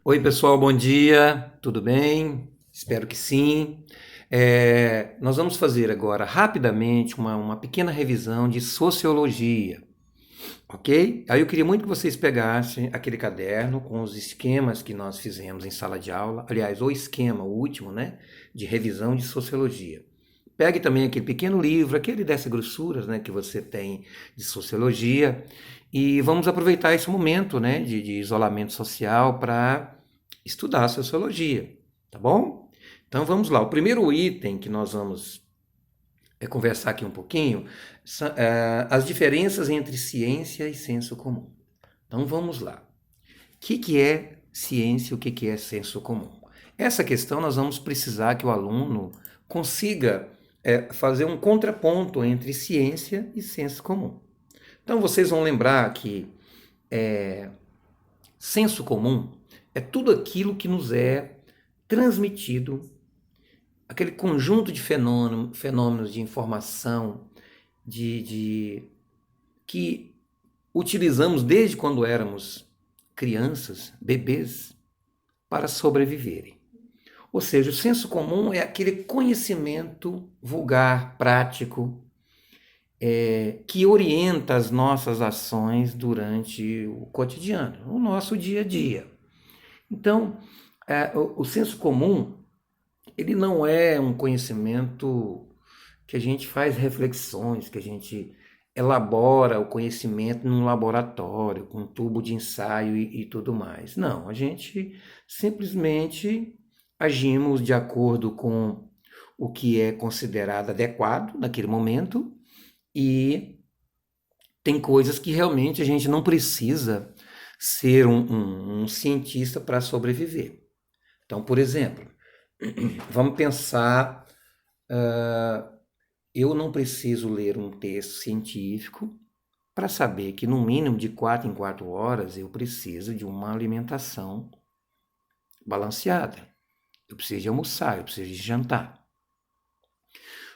Oi, pessoal, bom dia, tudo bem? Espero que sim. Nós vamos fazer agora rapidamente uma pequena revisão de sociologia, ok? Aí eu queria muito que vocês pegassem aquele caderno com os esquemas que nós fizemos em sala de aula, aliás, o esquema, o último, né, de revisão de sociologia. Pegue também aquele pequeno livro, aquele dessas grossuras, né, que você tem de sociologia, e vamos aproveitar esse momento, né, de isolamento social para estudar a sociologia, tá bom? Então vamos lá. O primeiro item que nós vamos conversar aqui um pouquinho são as diferenças entre ciência e senso comum. Então vamos lá. O que é ciência e o que é senso comum? Essa questão nós vamos precisar que o aluno consiga fazer um contraponto entre ciência e senso comum. Então vocês vão lembrar que senso comum é tudo aquilo que nos é transmitido, aquele conjunto de fenômenos de informação que utilizamos desde quando éramos crianças, bebês, para sobreviverem. Ou seja, o senso comum é aquele conhecimento vulgar, prático, que orienta as nossas ações durante o cotidiano, o nosso dia a dia. Então, o senso comum, ele não é um conhecimento que a gente faz reflexões, que a gente elabora o conhecimento num laboratório, com um tubo de ensaio e tudo mais. Não, a gente simplesmente agimos de acordo com o que é considerado adequado naquele momento e tem coisas que realmente a gente não precisa ser um cientista para sobreviver. Então, por exemplo, vamos pensar, eu não preciso ler um texto científico para saber que no mínimo de 4 em 4 horas eu preciso de uma alimentação balanceada. Eu preciso de almoçar, eu preciso de jantar.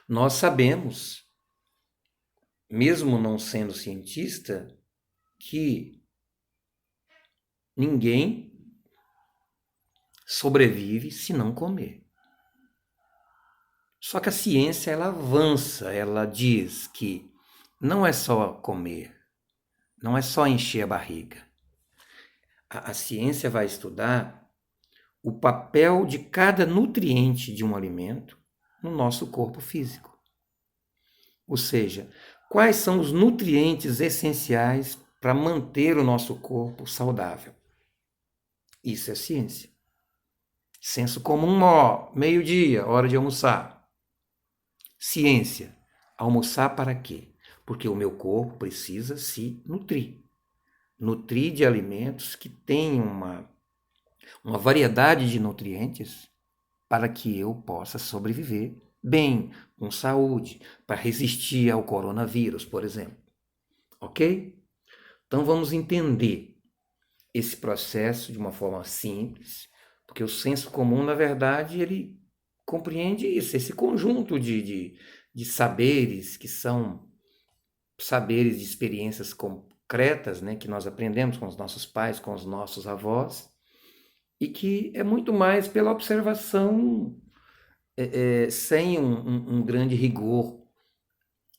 Nós sabemos, mesmo não sendo cientista, que ninguém sobrevive se não comer. Só que a ciência ela avança, ela diz que não é só comer, não é só encher a barriga. A ciência vai estudar o papel de cada nutriente de um alimento no nosso corpo físico. Ou seja, quais são os nutrientes essenciais para manter o nosso corpo saudável. Isso é ciência. Senso comum, ó, meio-dia, hora de almoçar. Ciência, almoçar para quê? Porque o meu corpo precisa se nutrir. Nutrir de alimentos que tenham uma variedade de nutrientes para que eu possa sobreviver bem, com saúde, para resistir ao coronavírus, por exemplo. Ok? Então vamos entender esse processo de uma forma simples, porque o senso comum, na verdade, ele compreende isso, esse conjunto de saberes que são saberes de experiências concretas, né, que nós aprendemos com os nossos pais, com os nossos avós, e que é muito mais pela observação sem um grande rigor,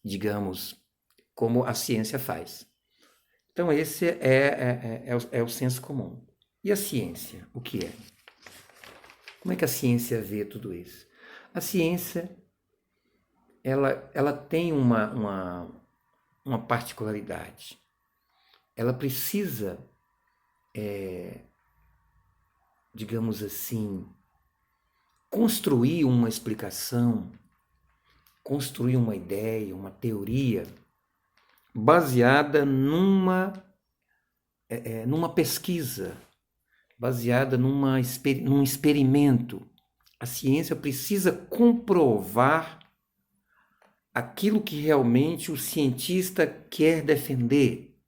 digamos, como a ciência faz. Então, esse é o senso comum. E a ciência, o que é? Como é que a ciência vê tudo isso? A ciência, ela tem uma particularidade. Ela precisa, digamos assim, construir uma explicação, construir uma ideia, uma teoria, baseada numa pesquisa, baseada num experimento. A ciência precisa comprovar aquilo que realmente o cientista quer defender.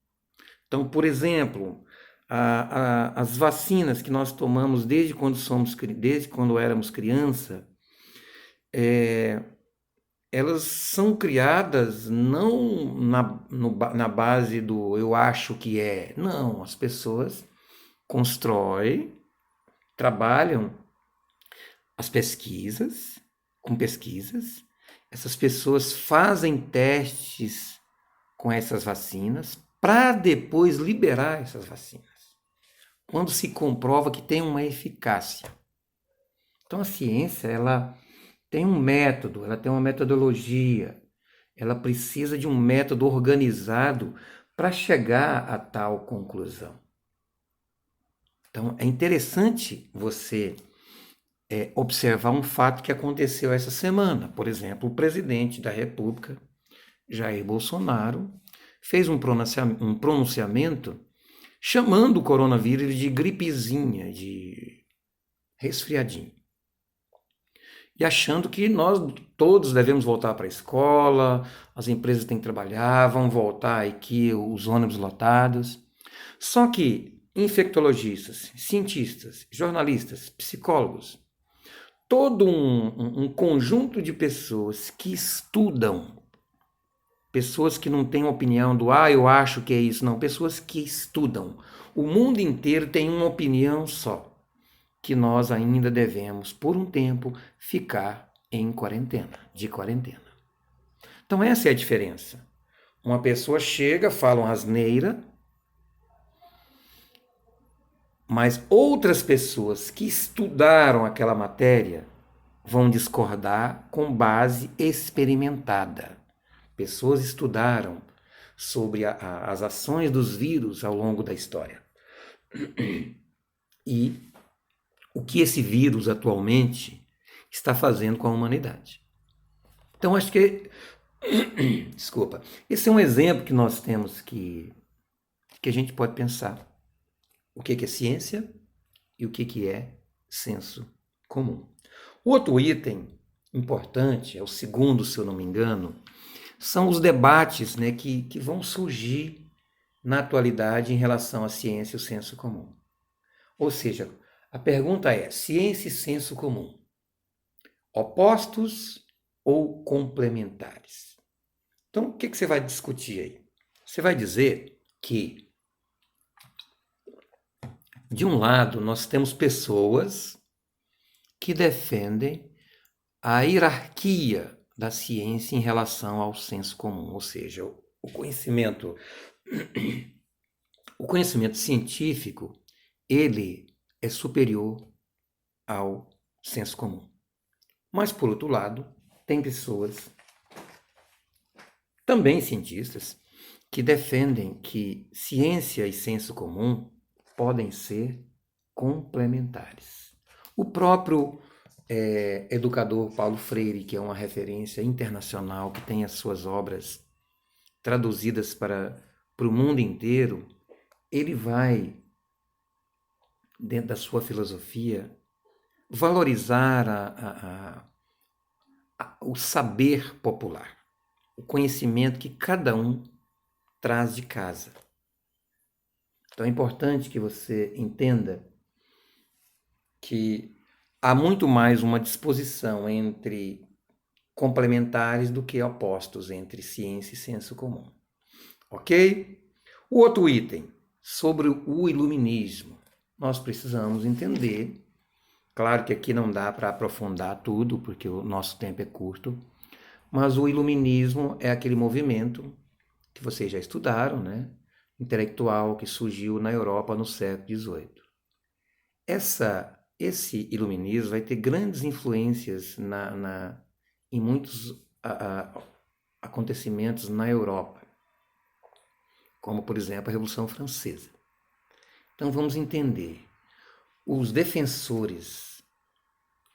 Então, por exemplo, as vacinas que nós tomamos desde quando éramos criança, elas são criadas não na base do eu acho que é. Não, as pessoas constroem trabalham as pesquisas, com pesquisas, essas pessoas fazem testes com essas vacinas para depois liberar essas vacinas, quando se comprova que tem uma eficácia. Então a ciência, ela tem um método, ela tem uma metodologia, ela precisa de um método organizado para chegar a tal conclusão. Então é interessante você observar um fato que aconteceu essa semana. Por exemplo, o presidente da República, Jair Bolsonaro, fez um pronunciamento chamando o coronavírus de gripezinha, de resfriadinho. E achando que nós todos devemos voltar para a escola, as empresas têm que trabalhar, vão voltar aqui os ônibus lotados. Só que infectologistas, cientistas, jornalistas, psicólogos, todo um conjunto de pessoas que estudam, pessoas que não têm opinião do eu acho que é isso, não, pessoas que estudam. O mundo inteiro tem uma opinião só, que nós ainda devemos, por um tempo, ficar em quarentena, de quarentena. Então essa é a diferença. Uma pessoa chega, fala uma asneira, mas outras pessoas que estudaram aquela matéria vão discordar com base experimentada. Pessoas estudaram sobre as ações dos vírus ao longo da história. E o que esse vírus atualmente está fazendo com a humanidade. Então, acho que, desculpa, esse é um exemplo que nós temos que a gente pode pensar. O que é ciência e o que é senso comum. Outro item importante, é o segundo, se eu não me engano, são os debates, né, que vão surgir na atualidade em relação à ciência e o senso comum. Ou seja, a pergunta é: ciência e senso comum, opostos ou complementares? Então, o que você vai discutir aí? Você vai dizer que, de um lado, nós temos pessoas que defendem a hierarquia da ciência em relação ao senso comum, ou seja, o conhecimento científico, ele é superior ao senso comum. Mas, por outro lado, tem pessoas, também cientistas, que defendem que ciência e senso comum podem ser complementares. O próprio educador Paulo Freire, que é uma referência internacional, que tem as suas obras traduzidas para o mundo inteiro, ele vai, dentro da sua filosofia, valorizar o saber popular, o conhecimento que cada um traz de casa. Então é importante que você entenda que há muito mais uma disposição entre complementares do que opostos entre ciência e senso comum. Ok? O outro item, sobre o iluminismo. Nós precisamos entender, claro que aqui não dá para aprofundar tudo, porque o nosso tempo é curto, mas o iluminismo é aquele movimento que vocês já estudaram, né? Intelectual que surgiu na Europa no século XVIII. Esse iluminismo vai ter grandes influências em muitos acontecimentos na Europa, como, por exemplo, a Revolução Francesa. Então vamos entender. Os defensores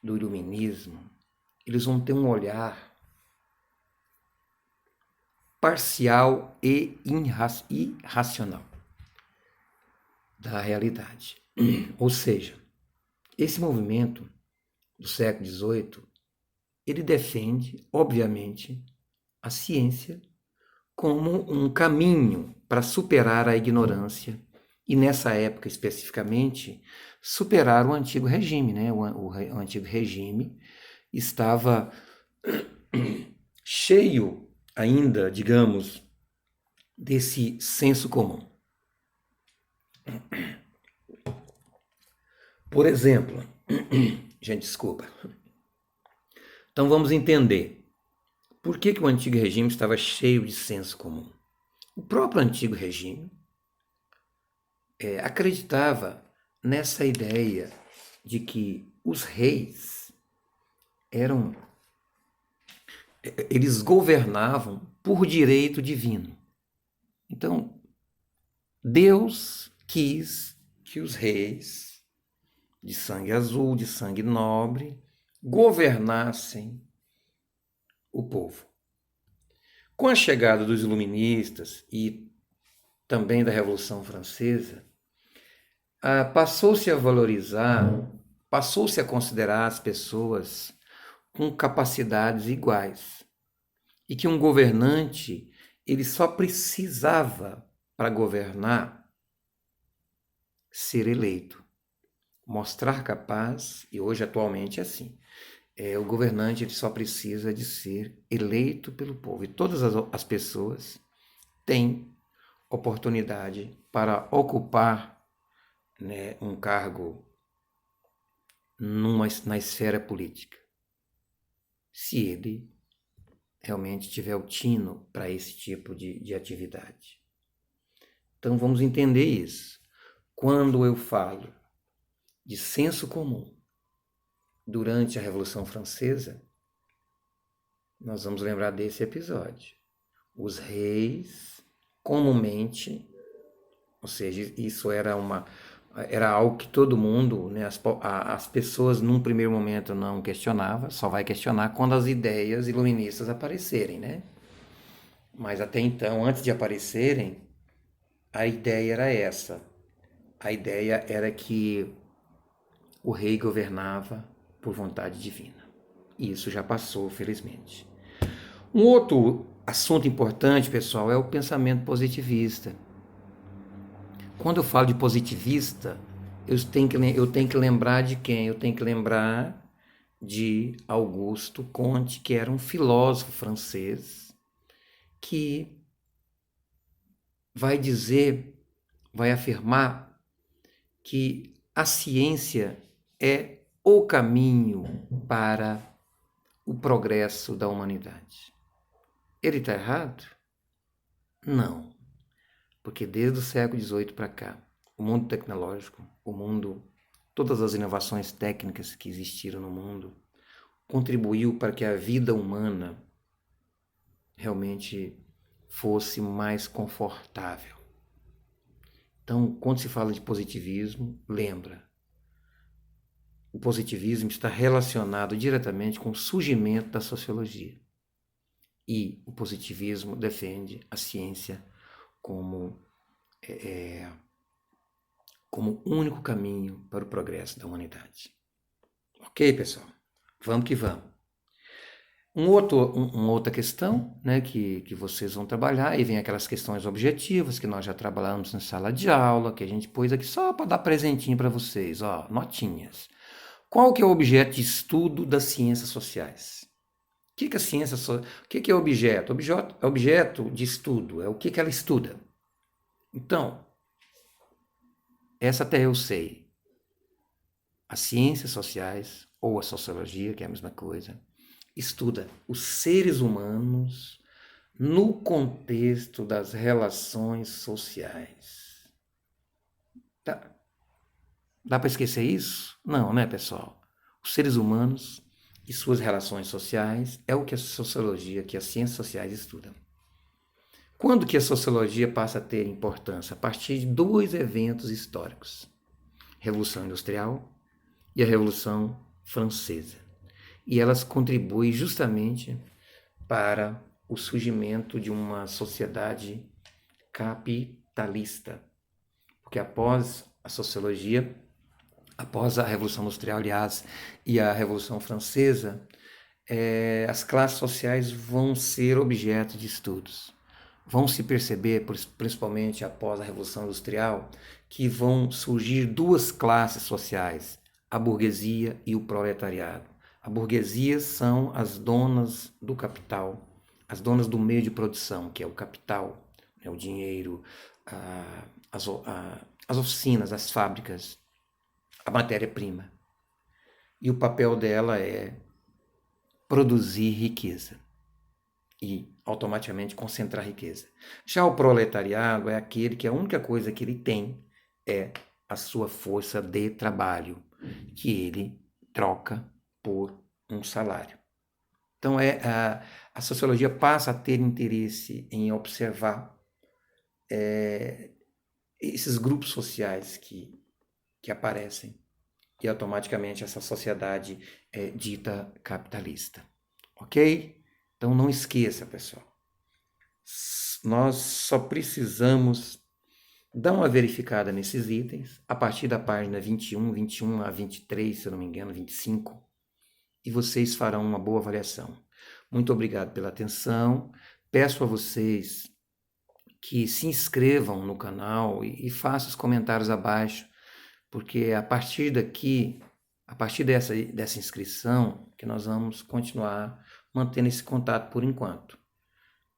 do iluminismo, eles vão ter um olhar parcial e irracional da realidade. Ou seja, esse movimento do século XVIII, ele defende, obviamente, a ciência como um caminho para superar a ignorância e, nessa época especificamente, superar o antigo regime, né? O antigo regime estava cheio ainda, digamos, desse senso comum. Por exemplo, gente, desculpa. Então vamos entender por que o antigo regime estava cheio de senso comum. O próprio antigo regime acreditava nessa ideia de que os reis eles governavam por direito divino. Então, Deus quis que os reis de sangue azul, de sangue nobre, governassem o povo. Com a chegada dos iluministas e também da Revolução Francesa, passou-se a valorizar, passou-se a considerar as pessoas com capacidades iguais e que um governante ele só precisava para governar ser eleito, mostrar capaz, e hoje atualmente é assim. O governante ele só precisa de ser eleito pelo povo. E todas as pessoas têm oportunidade para ocupar, né, um cargo na esfera política, se ele realmente tiver o tino para esse tipo de atividade. Então vamos entender isso. Quando eu falo de senso comum durante a Revolução Francesa, nós vamos lembrar desse episódio. Os reis, comumente, ou seja, isso era algo que todo mundo, né, as pessoas num primeiro momento não questionava, só vai questionar quando as ideias iluministas aparecerem, né? Mas até então, antes de aparecerem, a ideia era essa. A ideia era que o rei governava por vontade divina. E isso já passou, felizmente. Um outro assunto importante, pessoal, é o pensamento positivista. Quando eu falo de positivista, eu tenho que lembrar de quem? Eu tenho que lembrar de Auguste Comte, que era um filósofo francês, que vai afirmar que a ciência é o caminho para o progresso da humanidade. Ele está errado? Não. Porque desde o século XVIII para cá, o mundo tecnológico, todas as inovações técnicas que existiram no mundo, contribuiu para que a vida humana realmente fosse mais confortável. Então, quando se fala de positivismo, lembra, o positivismo está relacionado diretamente com o surgimento da sociologia. E o positivismo defende a ciência como único caminho para o progresso da humanidade. Ok, pessoal? Vamos que vamos. Uma outra questão, né, que vocês vão trabalhar, aí vem aquelas questões objetivas que nós já trabalhamos na sala de aula, que a gente pôs aqui só para dar presentinho para vocês, ó, notinhas. Qual que é o objeto de estudo das ciências sociais? O que é objeto? Objeto de estudo é o que ela estuda. Então, essa até eu sei. As ciências sociais, ou a sociologia, que é a mesma coisa, estuda os seres humanos no contexto das relações sociais. Dá para esquecer isso? Não, né, pessoal? Os seres humanos e suas relações sociais é o que a sociologia, que as ciências sociais estudam. Quando que a sociologia passa a ter importância? A partir de dois eventos históricos. Revolução Industrial e a Revolução Francesa. E elas contribuem justamente para o surgimento de uma sociedade capitalista. Porque após a sociologia, após a Revolução Industrial, aliás, e a Revolução Francesa, as classes sociais vão ser objeto de estudos. Vão se perceber, principalmente após a Revolução Industrial, que vão surgir duas classes sociais, a burguesia e o proletariado. A burguesia são as donas do capital, as donas do meio de produção, que é o capital, né, o dinheiro, as oficinas, as fábricas, a matéria-prima. E o papel dela é produzir riqueza e automaticamente concentrar riqueza. Já o proletariado é aquele que a única coisa que ele tem é a sua força de trabalho, que ele troca por um salário. Então, a sociologia passa a ter interesse em observar esses grupos sociais que aparecem e automaticamente essa sociedade é dita capitalista. Ok? Então, não esqueça, pessoal. Nós só precisamos dar uma verificada nesses itens a partir da página 21 a 23, se eu não me engano, 25, e vocês farão uma boa avaliação. Muito obrigado pela atenção. Peço a vocês que se inscrevam no canal e façam os comentários abaixo, porque a partir daqui, a partir dessa inscrição, que nós vamos continuar mantendo esse contato por enquanto,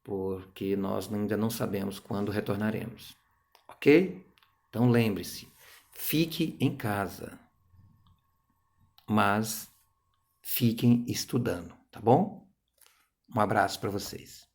porque nós ainda não sabemos quando retornaremos, ok? Então lembre-se, fique em casa, mas fiquem estudando, tá bom? Um abraço para vocês.